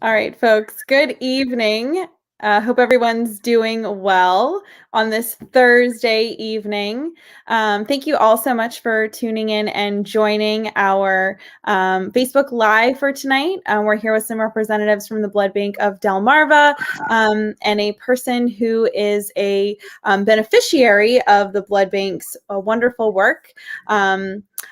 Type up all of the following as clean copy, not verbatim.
All right, folks, good evening. Hope everyone's doing well on this Thursday evening. Thank you all so much for tuning in and joining our Facebook Live for tonight. We're here with some representatives from the Blood Bank of Delmarva and a person who is a beneficiary of the Blood Bank's wonderful work.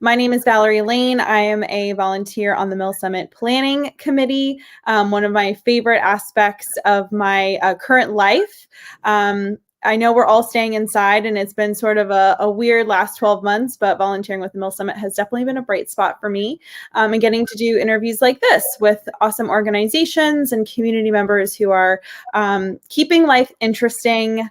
My name is Valerie Lane. I am a volunteer on the Mill Summit Planning Committee. One of my favorite aspects of my current life. I know we're all staying inside and it's been sort of a weird last 12 months, but volunteering with the Mill Summit has definitely been a bright spot for me. And getting to do interviews like this with awesome organizations and community members who are keeping life interesting,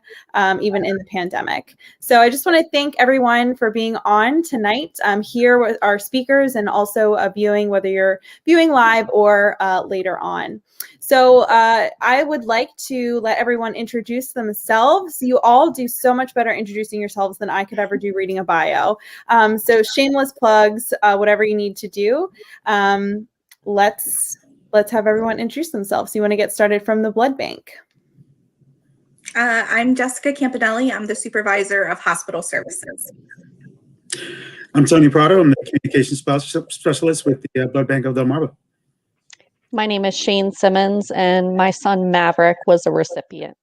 even in the pandemic. So I just want to thank everyone for being on tonight here with our speakers and also viewing, whether you're viewing live or later on. So I would like to let everyone introduce themselves. You all do so much better introducing yourselves than I could ever do reading a bio. So shameless plugs, whatever you need to do. Let's have everyone introduce themselves. You want to get started from the Blood Bank? I'm Jessica Campanelli. I'm the supervisor of hospital services. I'm Tony Prado. I'm the communications specialist with the Blood Bank of Delmarva. My name is Shane Simmons, and my son Maverick was a recipient.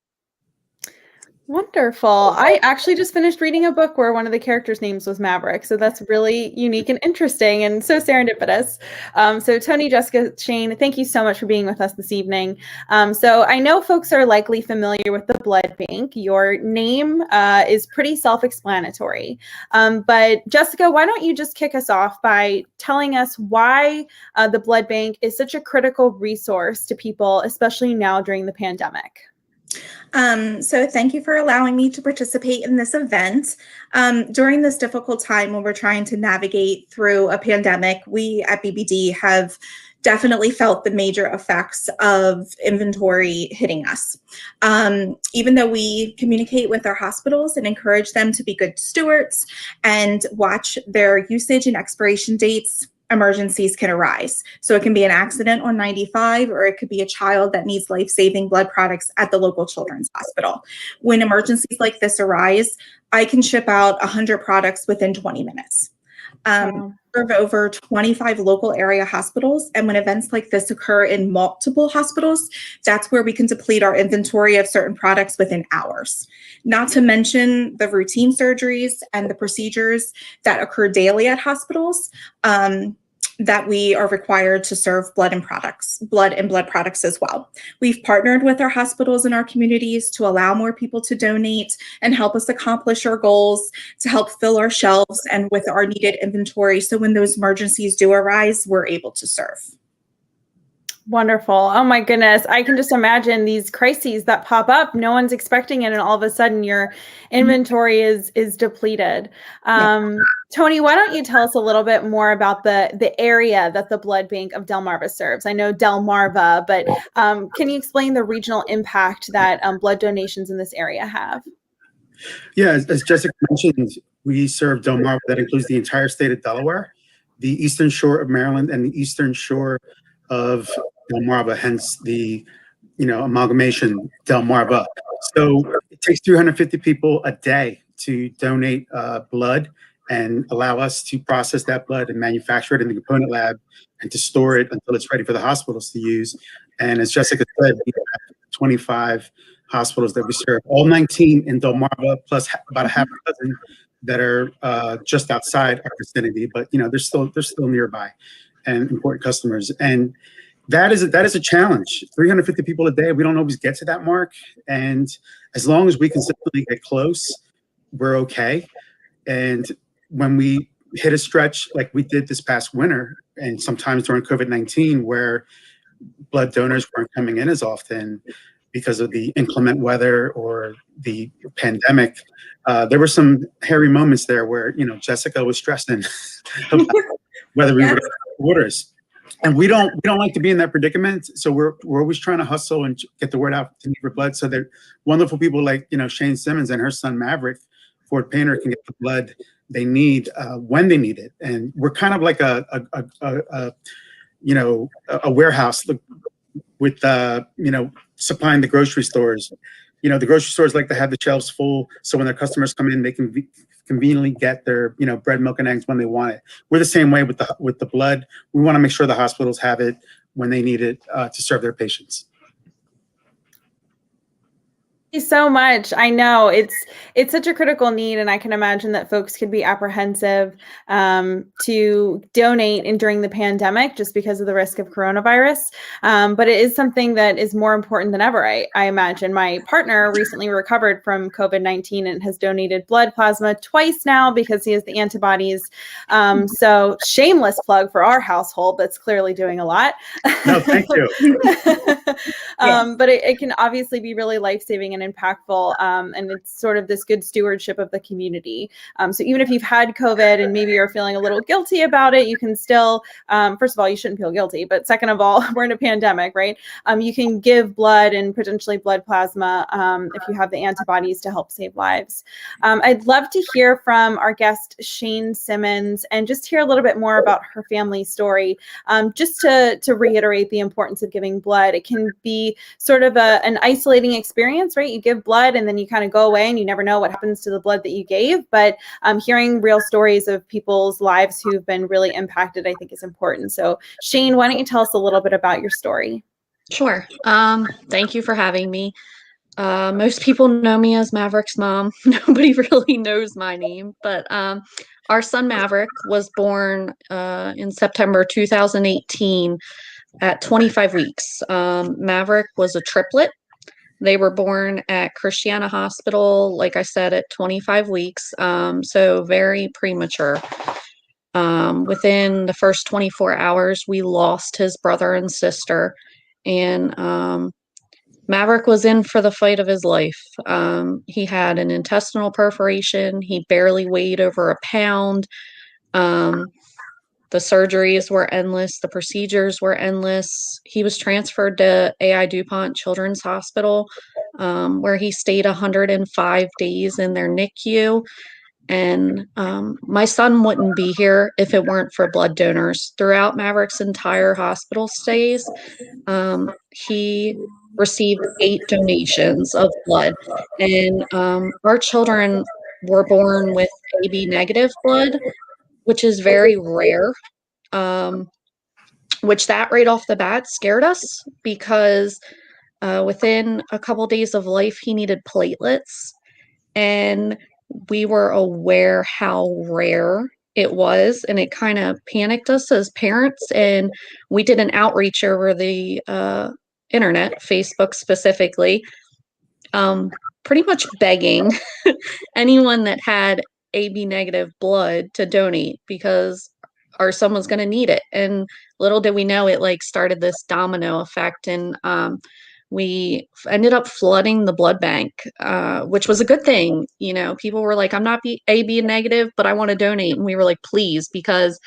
Wonderful. I actually just finished reading a book where one of the characters' names was Maverick. So that's really unique and interesting and so serendipitous. So Tony, Jessica, Shane, thank you so much for being with us this evening. So I know folks are likely familiar with the Blood Bank. Your name is pretty self-explanatory. But Jessica, why don't you just kick us off by telling us why the Blood Bank is such a critical resource to people, especially now during the pandemic? So thank you for allowing me to participate in this event. During this difficult time when we're trying to navigate through a pandemic, we at BBD have definitely felt the major effects of inventory hitting us. Even though we communicate with our hospitals and encourage them to be good stewards and watch their usage and expiration dates, emergencies can arise. So it can be an accident on 95, or it could be a child that needs life-saving blood products at the local children's hospital. When emergencies like this arise, I can ship out 100 products within 20 minutes. Wow. Serve over 25 local area hospitals, and when events like this occur in multiple hospitals, that's where we can deplete our inventory of certain products within hours. Not to mention the routine surgeries and the procedures that occur daily at hospitals that we are required to serve blood and blood products as well. We've partnered with our hospitals and our communities to allow more people to donate and help us accomplish our goals, to help fill our shelves and with our needed inventory. So when those emergencies do arise, we're able to serve. Wonderful. Oh my goodness. I can just imagine these crises that pop up. No one's expecting it. And all of a sudden your inventory is depleted. Tony, why don't you tell us a little bit more about the area that the Blood Bank of Delmarva serves? I know Delmarva, but can you explain the regional impact that blood donations in this area have? Yeah, as Jessica mentioned, we serve Delmarva. That includes the entire state of Delaware, the eastern shore of Maryland, and the eastern shore of Delmarva, hence the amalgamation Delmarva. So it takes 350 people a day to donate blood and allow us to process that blood and manufacture it in the component lab and to store it until it's ready for the hospitals to use. And as Jessica said, we have 25 hospitals that we serve, all 19 in Delmarva, plus about a half a dozen that are just outside our vicinity, but they're still nearby and important customers. And that is a challenge. 350 people a day, we don't always get to that mark. And as long as we consistently get close, we're okay. And when we hit a stretch like we did this past winter, and sometimes during COVID-19, where blood donors weren't coming in as often because of the inclement weather or the pandemic, there were some hairy moments there where Jessica was stressing about whether we were getting orders. And we don't like to be in that predicament, so we're always trying to hustle and get the word out to need for blood, so that wonderful people like Shane Simmons and her son Maverick, Ford Painter, can get the blood they need when they need it. And we're kind of like a warehouse with supplying the grocery stores. The grocery stores like to have the shelves full, so when their customers come in, they can conveniently get their bread, milk, and eggs when they want it. We're the same way with the blood. We want to make sure the hospitals have it when they need it to serve their patients. Thank you so much. I know it's such a critical need, and I can imagine that folks could be apprehensive to donate during the pandemic just because of the risk of coronavirus. But it is something that is more important than ever. I imagine. My partner recently recovered from COVID-19 and has donated blood plasma twice now because he has the antibodies. So shameless plug for our household that's clearly doing a lot. No, thank you. But it can obviously be really life-saving and impactful, and it's sort of this good stewardship of the community. So even if you've had COVID and maybe you're feeling a little guilty about it, you can still, first of all, you shouldn't feel guilty, but second of all, we're in a pandemic, right? You can give blood and potentially blood plasma if you have the antibodies to help save lives. I'd love to hear from our guest, Shane Simmons, and just hear a little bit more about her family story. Just to reiterate the importance of giving blood, it can be sort of an isolating experience, right? You give blood and then you kind of go away and you never know what happens to the blood that you gave. But hearing real stories of people's lives who've been really impacted, I think is important. So Shane, why don't you tell us a little bit about your story? Sure. Thank you for having me. Most people know me as Maverick's mom. Nobody really knows my name, but our son Maverick was born in September 2018 at 25 weeks. Maverick was a triplet. They were born at Christiana Hospital, like I said, at 25 weeks, so very premature. Within the first 24 hours, we lost his brother and sister, and Maverick was in for the fight of his life. He had an intestinal perforation. He barely weighed over a pound. The surgeries were endless. The procedures were endless. He was transferred to AI DuPont Children's Hospital, where he stayed 105 days in their NICU. And my son wouldn't be here if it weren't for blood donors. Throughout Maverick's entire hospital stays, he received 8 donations of blood. And our children were born with AB negative blood, which is very rare, which that right off the bat scared us because within a couple days of life, he needed platelets. And we were aware how rare it was, and it kind of panicked us as parents. And we did an outreach over the internet, Facebook specifically, pretty much begging anyone that had AB negative blood to donate because our son was going to need it. And little did we know, it like started this domino effect, and we ended up flooding the blood bank, which was a good thing. People were like, I'm not AB negative, but I want to donate. And we were like, please, because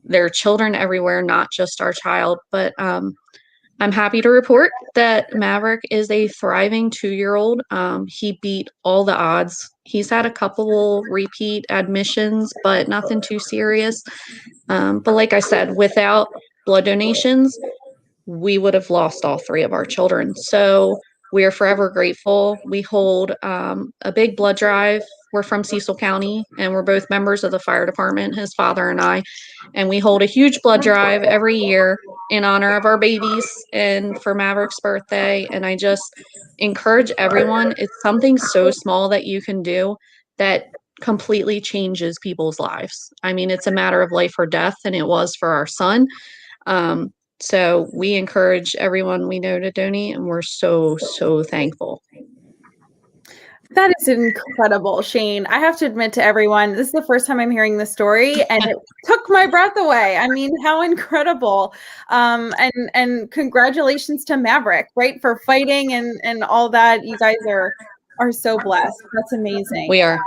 there are children everywhere, not just our child. But I'm happy to report that Maverick is a thriving 2-year-old. He beat all the odds. He's had a couple repeat admissions, but nothing too serious. But like I said, without blood donations, we would have lost all 3 of our children. So we are forever grateful. We hold a big blood drive. We're from Cecil County, and we're both members of the fire department, his father and I. And we hold a huge blood drive every year in honor of our babies and for Maverick's birthday. And I just encourage everyone, it's something so small that you can do that completely changes people's lives. I mean, it's a matter of life or death, and it was for our son. So we encourage everyone we know to donate, and we're so, so thankful. That is incredible, Shane. I have to admit to everyone, this is the first time I'm hearing this story, and it took my breath away. I mean, how incredible. And congratulations to Maverick, right, for fighting and all that. You guys are so blessed. That's amazing. We are.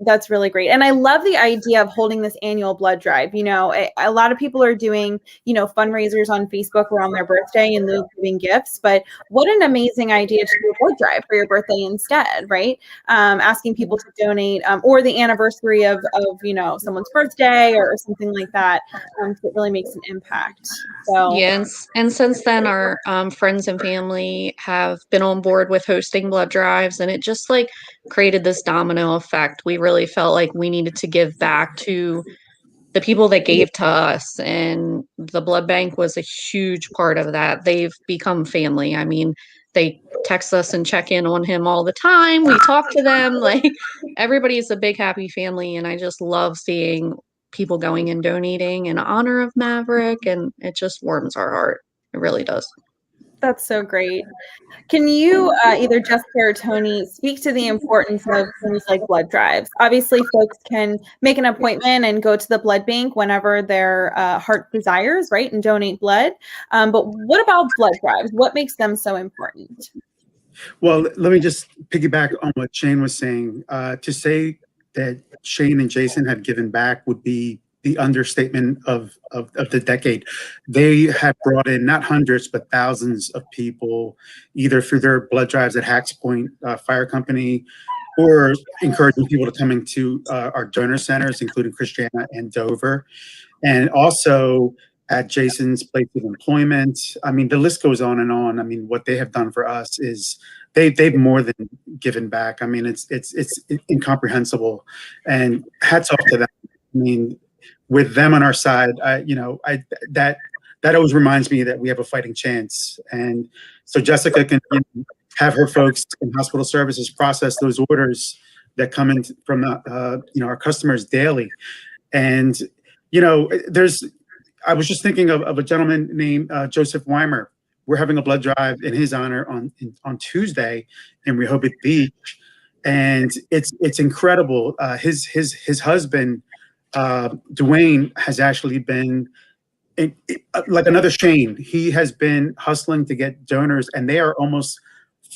That's really great. And I love the idea of holding this annual blood drive. A lot of people are doing, fundraisers on Facebook around their birthday and they're giving gifts, but what an amazing idea to do a blood drive for your birthday instead, right? Asking people to donate, or the anniversary of someone's birthday or something like that. So it really makes an impact. So Yeah, and since then, our friends and family have been on board with hosting blood drives, and it just like created this domino effect. We really felt like we needed to give back to the people that gave to us, and the blood bank was a huge part of that. They've become family. I mean, they text us and check in on him all the time. We talk to them. Like, everybody's a big happy family, and I just love seeing people going and donating in honor of Maverick, and it just warms our heart. It really does. that's so great. Can you, either Jessica or Tony, speak to the importance of things like blood drives? Obviously, folks can make an appointment and go to the blood bank whenever their heart desires, right, and donate blood. But what about blood drives? What makes them so important? Well, let me just piggyback on what Shane was saying. To say that Shane and Jason have given back would be the understatement of the decade. They have brought in not hundreds, but thousands of people, either through their blood drives at Hacks Point Fire Company, or encouraging people to come into our donor centers, including Christiana and Dover, and also at Jason's place of employment. I mean, the list goes on and on. I mean, what they have done for us is they've more than given back. I mean, it's incomprehensible, and hats off to them. I mean, with them on our side, that always reminds me that we have a fighting chance. And so Jessica can have her folks in hospital services process those orders that come in from our customers daily. And I was just thinking of a gentleman named Joseph Weimer. We're having a blood drive in his honor on Tuesday in Rehoboth Beach, and it's incredible. His husband, Dwayne, has actually been like another Shane. He has been hustling to get donors, and they are almost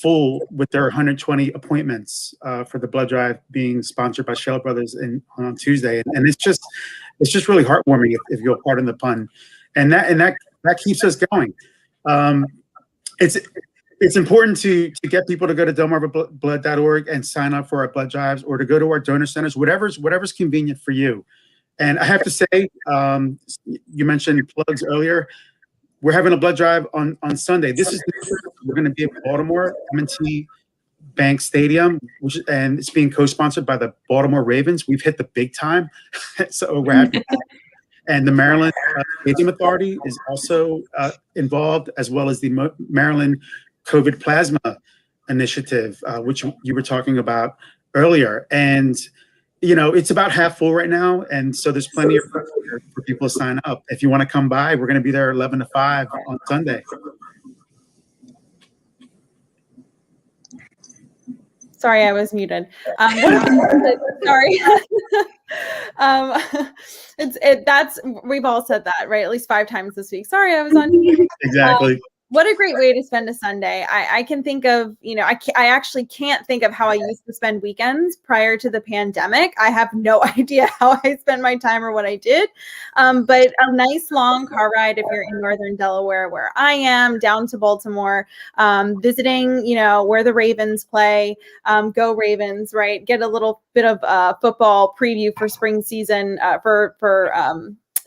full with their 120 appointments for the blood drive being sponsored by Shell Brothers on Tuesday, and it's just really heartwarming, if you'll pardon the pun, and that keeps us going. It's important to get people to go to delmarvablood.org and sign up for our blood drives, or to go to our donor centers, whatever's convenient for you. And I have to say, you mentioned plugs earlier. We're having a blood drive on Sunday. We're going to be at Baltimore M&T Bank Stadium, and it's being co-sponsored by the Baltimore Ravens. We've hit the big time, so we're happy. And the Maryland Stadium Authority is also involved, as well as the Maryland COVID Plasma Initiative, which you were talking about earlier. And it's about half full right now, and so there's plenty of room for people to sign up. If you want to come by, we're going to be there 11 to 5 on Sunday. Sorry, I was muted. Sorry. We've all said that, right? At least 5 times this week. Sorry, I was on mute. Exactly. What a great way to spend a Sunday. I can think of, I actually can't think of how I used to spend weekends prior to the pandemic. I have no idea how I spent my time or what I did. But a nice long car ride, if you're in Northern Delaware, where I am, down to Baltimore, visiting, where the Ravens play, go Ravens, right? Get a little bit of football preview for spring season, for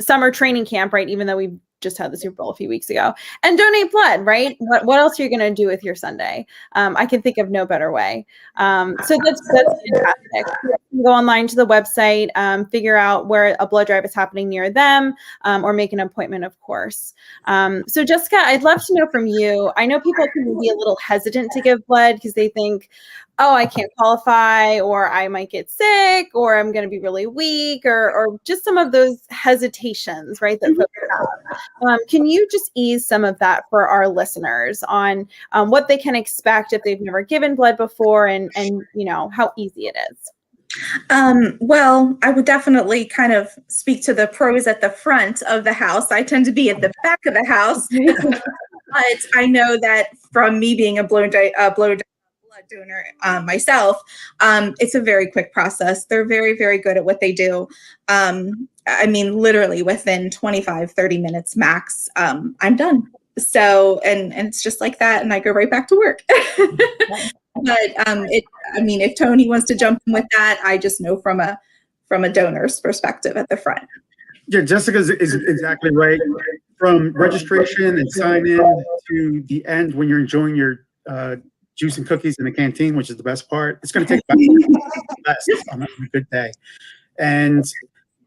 summer training camp, right? Even though we've just had the Super Bowl a few weeks ago, and donate blood, right? What else are you going to do with your Sunday? I can think of no better way. So that's fantastic. Go online to the website, figure out where a blood drive is happening near them, or make an appointment, of course. So Jessica, I'd love to know from you. I know people can be a little hesitant to give blood because they think, oh, I can't qualify, or I might get sick, or I'm going to be really weak, or just some of those hesitations, right, that folks have. Can you just ease some of that for our listeners on what they can expect if they've never given blood before, and how easy it is? Well, I would definitely kind of speak to the pros at the front of the house. I tend to be at the back of the house, but I know that from me being a blood donor myself, it's a very quick process. They're very, very good at what they do. I mean, literally within 25-30 minutes max, I'm done. So, and it's just like that, and I go right back to work. But if Tony wants to jump in with that, I just know from a donor's perspective at the front. Yeah, Jessica is exactly right. from registration and sign in to the end when you're enjoying your juice and cookies in the canteen, which is the best part. It's going to take about less on a good day. And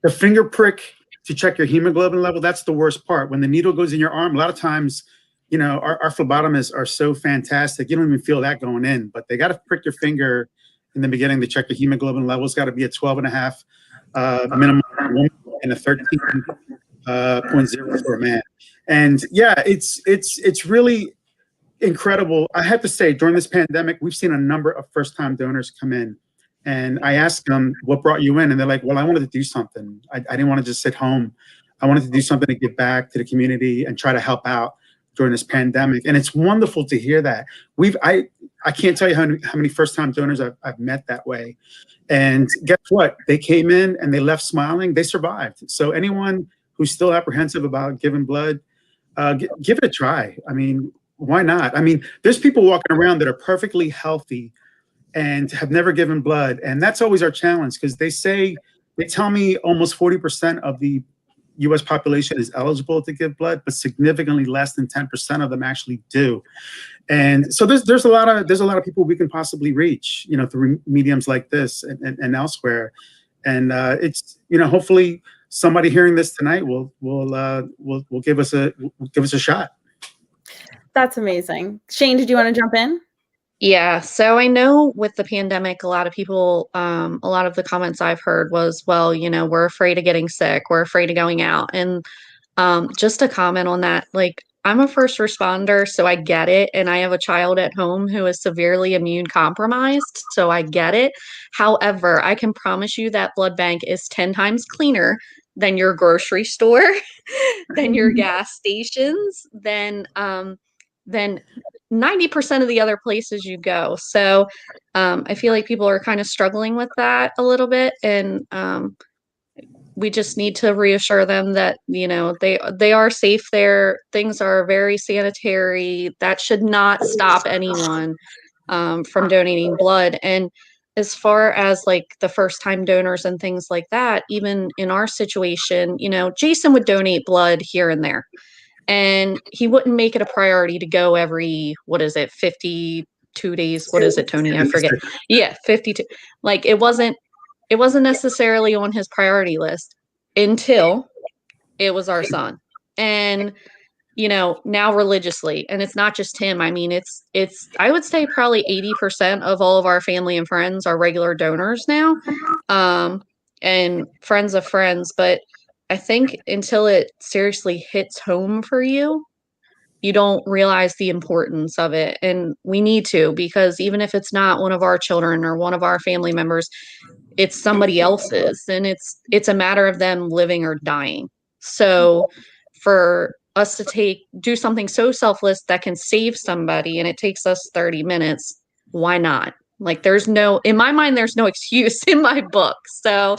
the finger prick to check your hemoglobin level, that's the worst part. When the needle goes in your arm, a lot of times, you know, our phlebotomists are so fantastic. You don't even feel that going in, but they got to prick your finger in the beginning to check your hemoglobin level. It's got to be a 12.5 minimum and a 13.0 for a man. And yeah, it's really incredible. I have to say, during this pandemic, we've seen a number of first-time donors come in. And I asked them, what brought you in? And they're like, well, I wanted to do something. I didn't want to just sit home. I wanted to do something to give back to the community and try to help out during this pandemic. And it's wonderful to hear that. I can't tell you how many first-time donors I've met that way. And guess what? They came in and they left smiling. They survived. So anyone who's still apprehensive about giving blood, give it a try. I mean, why not? I mean, there's people walking around that are perfectly healthy and have never given blood. And that's always our challenge, because they tell me almost 40% of the US population is eligible to give blood, but significantly less than 10% of them actually do. And so there's a lot of people we can possibly reach, you know, through mediums like this and elsewhere. And it's, you know, hopefully somebody hearing this tonight will give us a shot. That's amazing. Shane, did you want to jump in? Yeah, so I know with the pandemic, a lot of people, a lot of the comments I've heard was, well, you know, we're afraid of getting sick, we're afraid of going out. And just to comment on that, like, I'm a first responder, so I get it. And I have a child at home who is severely immune compromised, so I get it. However, I can promise you that blood bank is 10 times cleaner than your grocery store, than your gas stations, than 90% of the other places you go. So I feel like people are kind of struggling with that a little bit. And we just need to reassure them that, you know, they are safe there. Things are very sanitary. That should not stop anyone from donating blood. And as far as like the first time donors and things like that, even in our situation, you know, Jason would donate blood here and there. And he wouldn't make it a priority to go every, 52 days? What is it, Tony? I forget. Yeah, 52. Like it wasn't necessarily on his priority list until it was our son. And, you know, now religiously, and it's not just him. I mean, it's, I would say probably 80% of all of our family and friends are regular donors now, and friends of friends. But I think until it seriously hits home for you, you don't realize the importance of it. And we need to, because even if it's not one of our children or one of our family members, it's somebody else's, and it's a matter of them living or dying. So for us to do something so selfless that can save somebody, and it takes us 30 minutes, why not? Like in my mind, there's no excuse in my book. So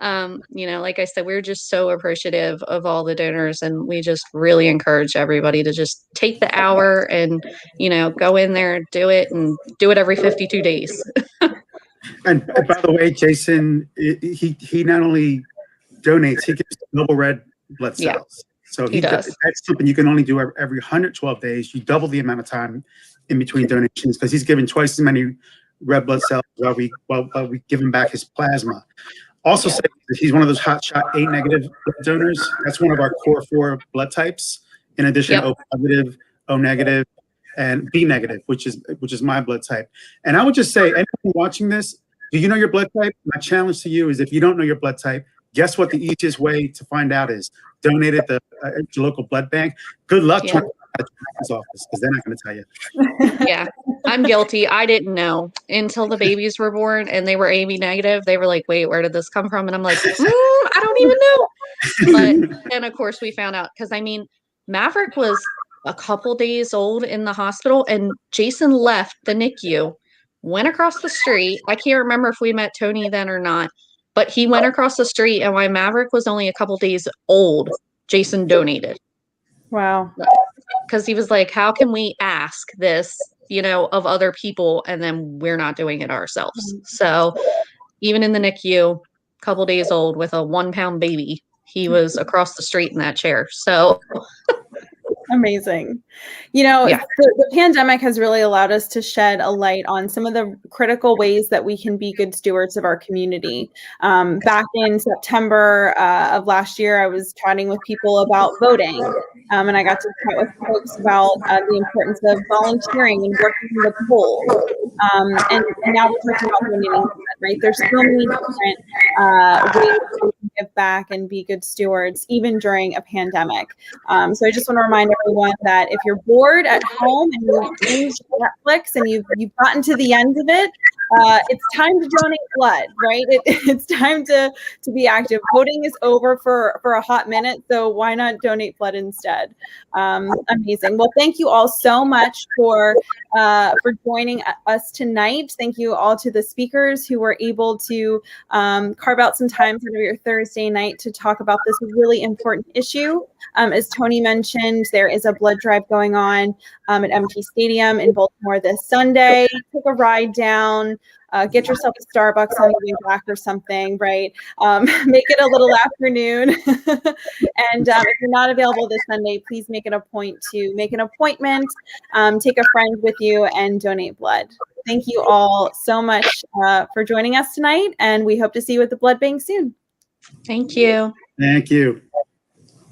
you know, like I said, we're just so appreciative of all the donors, and we just really encourage everybody to just take the hour and, you know, go in there, do it, and do it every 52 days. And by the way, Jason, he not only donates, he gives double red blood cells. Yeah, so he does. That's something you can only do every 112 days. You double the amount of time in between donations, because he's given twice as many red blood cells while we give him back his plasma. Also, say that he's one of those hotshot A negative donors. That's one of our core 4 blood types. In addition, O positive, O negative, and B negative, which is my blood type. And I would just say, anyone watching this, do you know your blood type? My challenge to you is, if you don't know your blood type, guess what the easiest way to find out is? Donate at the local blood bank. Good luck trying to find his office, because they're not going to tell you. Yeah, I'm guilty. I didn't know until the babies were born and they were AB negative. They were like, wait, where did this come from? And I'm like, I don't even know. But then, of course, we found out, because I mean, Maverick was a couple days old in the hospital, and Jason left the NICU, went across the street. I can't remember if we met Tony then or not, but he went across the street, and while Maverick was only a couple days old, Jason donated. Wow. Because he was like, how can we ask this, you know, of other people, and then we're not doing it ourselves? So even in the NICU, couple days old with a 1-pound baby, he was across the street in that chair. So Amazing. You know, Yeah. the pandemic has really allowed us to shed a light on some of the critical ways that we can be good stewards of our community. Back in September of last year, I was chatting with people about voting. And I got to chat with folks about the importance of volunteering and working the polls. And now we're talking about donating blood, right? There's so many different ways that we can give back and be good stewards, even during a pandemic. So I just want to remind everyone that if you're bored at home and you've binged Netflix and you've gotten to the end of it, it's time to donate blood, right? It's time to be active. Voting is over for a hot minute, so why not donate blood instead? Amazing. Well, thank you all so much for joining us tonight. Thank you all to the speakers who were able to carve out some time out of your Thursday night to talk about this really important issue. As Tony mentioned, there is a blood drive going on at MT Stadium in Baltimore this Sunday. Take a ride down. Get yourself a Starbucks on the way back or something, right? Make it a little afternoon. And if you're not available this Sunday, please make it a point to make an appointment, take a friend with you, and donate blood. Thank you all so much for joining us tonight, and we hope to see you at the blood bank soon. Thank you. Thank you.